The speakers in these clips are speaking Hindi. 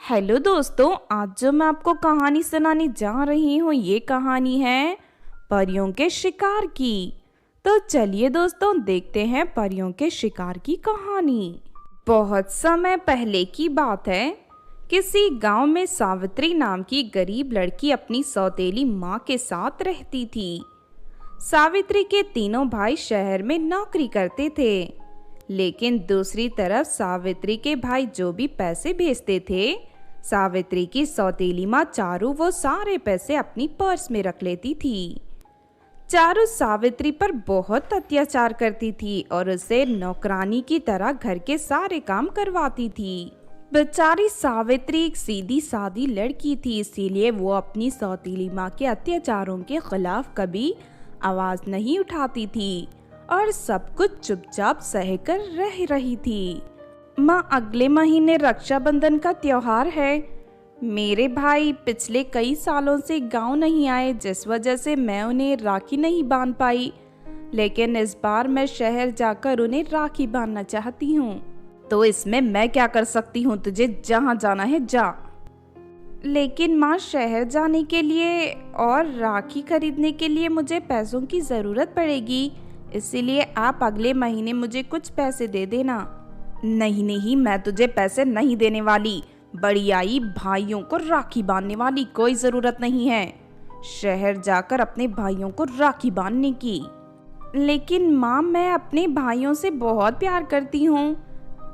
हेलो दोस्तों, आज जो मैं आपको कहानी सुनाने जा रही हूँ ये कहानी है परियों के शिकार की। तो चलिए दोस्तों देखते हैं परियों के शिकार की कहानी। बहुत समय पहले की बात है। किसी गांव में सावित्री नाम की गरीब लड़की अपनी सौतेली माँ के साथ रहती थी। सावित्री के तीनों भाई शहर में नौकरी करते थे, लेकिन दूसरी तरफ सावित्री के भाई जो भी पैसे भेजते थे, सावित्री की सौतेली माँ चारू वो सारे पैसे अपनी पर्स में रख लेती थी। चारू सावित्री पर बहुत अत्याचार करती थी और उसे नौकरानी की तरह घर के सारे काम करवाती थी। बेचारी सावित्री एक सीधी सादी लड़की थी, इसीलिए वो अपनी सौतेली माँ के अत्याचारों के खिलाफ कभी आवाज नहीं उठाती थी और सब कुछ चुपचाप सहकर रह रही थी। माँ, अगले महीने रक्षाबंधन का त्योहार है। मेरे भाई पिछले कई सालों से गांव नहीं आए, जिस वजह से मैं उन्हें राखी नहीं बांध पाई, लेकिन इस बार मैं शहर जाकर उन्हें राखी बांधना चाहती हूँ। तो इसमें मैं क्या कर सकती हूँ? तुझे जहाँ जाना है जा। लेकिन माँ, शहर जाने के लिए और राखी खरीदने के लिए मुझे पैसों की ज़रूरत पड़ेगी, इसीलिए आप अगले महीने मुझे कुछ पैसे दे देना। नहीं नहीं, मैं तुझे पैसे नहीं देने वाली। बड़ी आई भाइयों को राखी बांधने वाली कोई ज़रूरत नहीं है शहर जाकर अपने भाइयों को राखी बांधने की। लेकिन माँ, मैं अपने भाइयों से बहुत प्यार करती हूँ,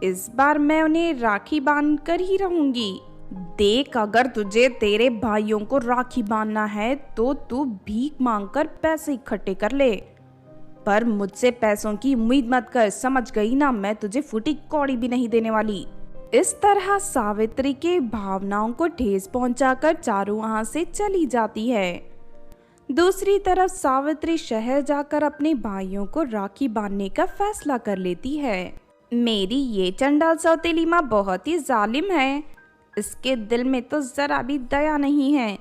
इस बार मैं उन्हें राखी बांध कर ही रहूंगी। देख, अगर तुझे तेरे भाइयों को राखी बांधना है तो तू भीख मांगकर पैसे इकट्ठे कर ले, पर मुझसे पैसों की उम्मीद मत कर, समझ गई ना? मैं तुझे फूटी कौड़ी भी नहीं देने वाली। इस तरह सावित्री के भावनाओं को ठेस पहुंचाकर चारू वहां से चली जाती है। दूसरी तरफ सावित्री शहर जाकर अपने भाइयों को राखी बांधने का फैसला कर लेती है। मेरी ये चंडाल सौतेली माँ बहुत ही जालिम है, इसके दिल में तो जरा भी दया नहीं है,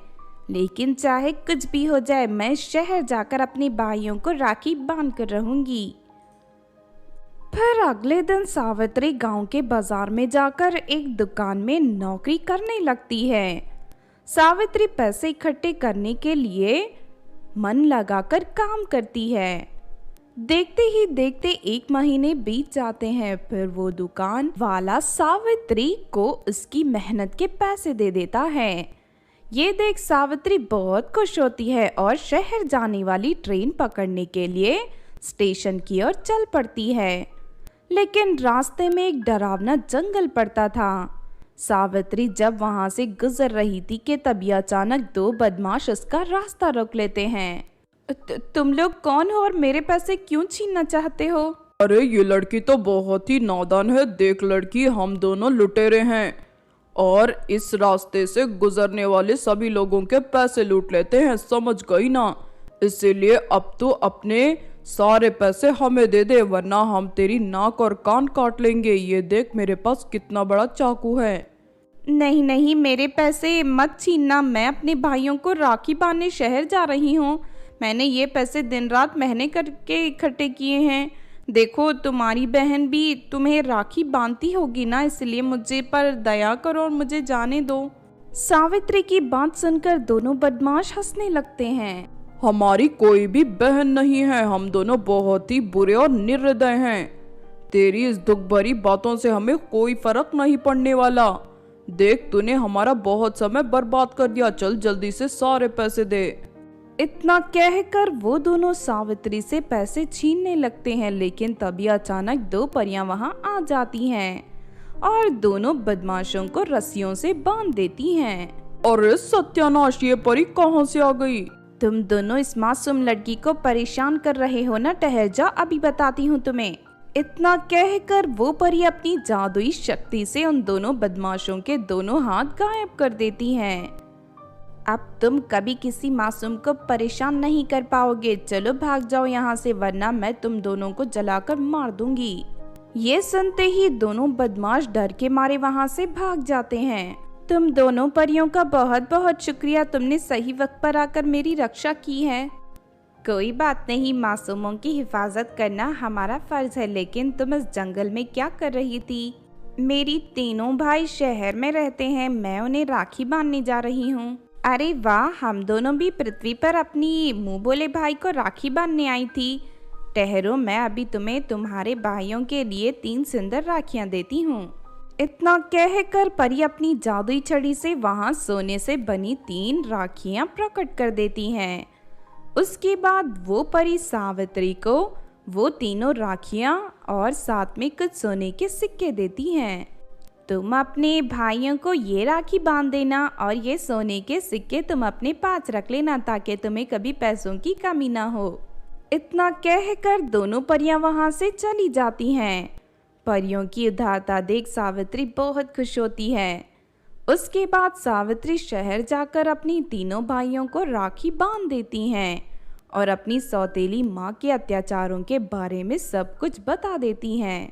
लेकिन चाहे कुछ भी हो जाए मैं शहर जाकर अपने भाइयों को राखी बांध कर रहूंगी। फिर अगले दिन सावित्री गांव के बाजार में जाकर एक दुकान में नौकरी करने लगती है। सावित्री पैसे इकट्ठे करने के लिए मन लगाकर काम करती है। देखते ही देखते 1 महीने बीत जाते हैं। फिर वो दुकान वाला सावित्री को उसकी मेहनत के पैसे दे देता है। ये देख सावित्री बहुत खुश होती है और शहर जाने वाली ट्रेन पकड़ने के लिए स्टेशन की ओर चल पड़ती है। लेकिन रास्ते में एक डरावना जंगल पड़ता था। सावित्री जब वहां से गुजर रही थी कि तभी अचानक 2 बदमाश उसका रास्ता रोक लेते हैं। तुम लोग कौन हो और मेरे पैसे क्यों छीनना चाहते हो? अरे ये लड़की तो बहुत ही नादान है। देख लड़की, हम दोनों लुटेरे हैं और इस रास्ते से गुजरने वाले सभी लोगों के पैसे लूट लेते हैं, समझ गई ना? इसीलिए अब तो अपने सारे पैसे हमें दे दे, वरना हम तेरी नाक और कान काट लेंगे। ये देख, मेरे पास कितना बड़ा चाकू है। नहीं नहीं, मेरे पैसे मत छीनना। मैं अपने भाइयों को राखी बांधने शहर जा रही हूँ। मैंने ये पैसे दिन रात मेहनत करके इकट्ठे किए हैं। देखो, तुम्हारी बहन भी तुम्हें राखी बांधती होगी ना, इसलिए मुझे पर दया करो और मुझे जाने दो। सावित्री की बात सुनकर दोनों बदमाश हंसने लगते हैं। हमारी कोई भी बहन नहीं है, हम दोनों बहुत ही बुरे और निर्दय हैं। तेरी इस दुख भरी बातों से हमें कोई फर्क नहीं पड़ने वाला। देख, तूने हमारा बहुत समय बर्बाद कर दिया, चल जल्दी से सारे पैसे दे। इतना कहकर वो दोनों सावित्री से पैसे छीनने लगते हैं, लेकिन तभी अचानक 2 परियां वहां आ जाती हैं और दोनों बदमाशों को रस्सियों से बांध देती हैं। अरे सत्यानाश, ये परी कहाँ से आ गई? तुम दोनों इस मासूम लड़की को परेशान कर रहे हो ना? ठहर जा, अभी बताती हूँ तुम्हें। इतना कहकर वो परी अपनी जादुई शक्ति से उन दोनों बदमाशों के दोनों हाथ गायब कर देती हैं। अब तुम कभी किसी मासूम को परेशान नहीं कर पाओगे। चलो भाग जाओ यहाँ से, वरना मैं तुम दोनों को जलाकर मार दूंगी। ये सुनते ही दोनों बदमाश डर के मारे वहाँ से भाग जाते हैं। तुम दोनों परियों का बहुत बहुत शुक्रिया, तुमने सही वक्त पर आकर मेरी रक्षा की है। कोई बात नहीं, मासूमों की हिफाजत करना हमारा फर्ज है। लेकिन तुम इस जंगल में क्या कर रही थी? मेरी तीनों भाई शहर में रहते हैं, मैं उन्हें राखी बांधने जा रही हूँ। अरे वाह, हम दोनों भी पृथ्वी पर अपनी मुंह बोले भाई को राखी बांधने आई थी। ठहरो, मैं अभी तुम्हें तुम्हारे भाइयों के लिए 3 सुंदर राखियां देती हूँ। इतना कहकर परी अपनी जादुई छड़ी से वहां सोने से बनी 3 राखियां प्रकट कर देती हैं। उसके बाद वो परी सावित्री को वो तीनों राखियां और साथ में कुछ सोने के सिक्के देती हैं। तुम अपने भाइयों को ये राखी बांध देना और ये सोने के सिक्के तुम अपने पास रख लेना ताकि तुम्हें कभी पैसों की कमी ना हो। इतना कहकर दोनों परियां वहां से चली जाती हैं। परियों की उदारता देख सावित्री बहुत खुश होती है। उसके बाद सावित्री शहर जाकर अपनी तीनों भाइयों को राखी बांध देती हैं और अपनी सौतेली माँ के अत्याचारों के बारे में सब कुछ बता देती हैं।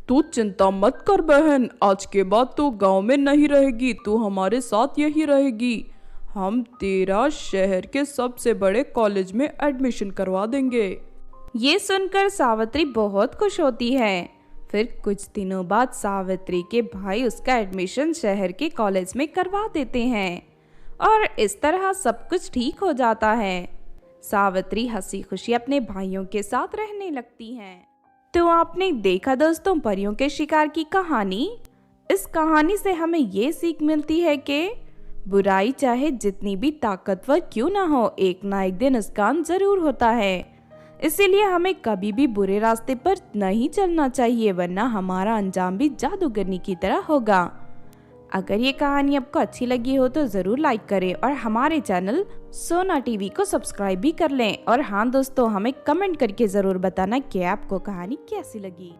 तू चिंता मत कर बहन, आज के बाद तू गांव में नहीं रहेगी, तू हमारे साथ यही रहेगी। हम तेरा शहर के सबसे बड़े कॉलेज में एडमिशन करवा देंगे। ये सुनकर सावित्री बहुत खुश होती है। फिर कुछ दिनों बाद सावित्री के भाई उसका एडमिशन शहर के कॉलेज में करवा देते हैं और इस तरह सब कुछ ठीक हो जाता है। सावित्री हंसी खुशी अपने भाइयों के साथ रहने लगती हैं। तो आपने देखा दोस्तों परियों के शिकार की कहानी। इस कहानी से हमें ये सीख मिलती है कि बुराई चाहे जितनी भी ताकतवर क्यों ना हो, एक ना एक दिन उसका अंत जरूर होता है। इसीलिए हमें कभी भी बुरे रास्ते पर नहीं चलना चाहिए, वरना हमारा अंजाम भी जादूगरनी की तरह होगा। अगर ये कहानी आपको अच्छी लगी हो तो ज़रूर लाइक करें और हमारे चैनल सोना टीवी को सब्सक्राइब भी कर लें। और हाँ दोस्तों, हमें कमेंट करके ज़रूर बताना कि आपको कहानी कैसी लगी।